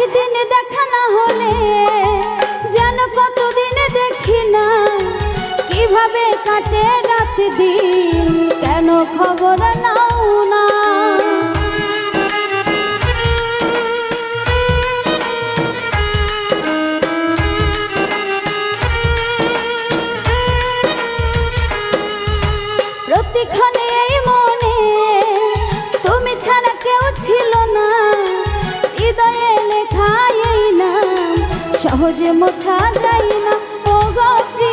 একদিন দেখা না হলে যেন কতদিন দেখি না, কিভাবে কাটে রাত দিন কেন খবর নাও না। প্রতিক্ষণে এই মনে তুমি ছাড়া কেউ ছিল না, হৃদয়ে লেখা এই নাম সহজে মোছা যায় না। ও গো প্রিয়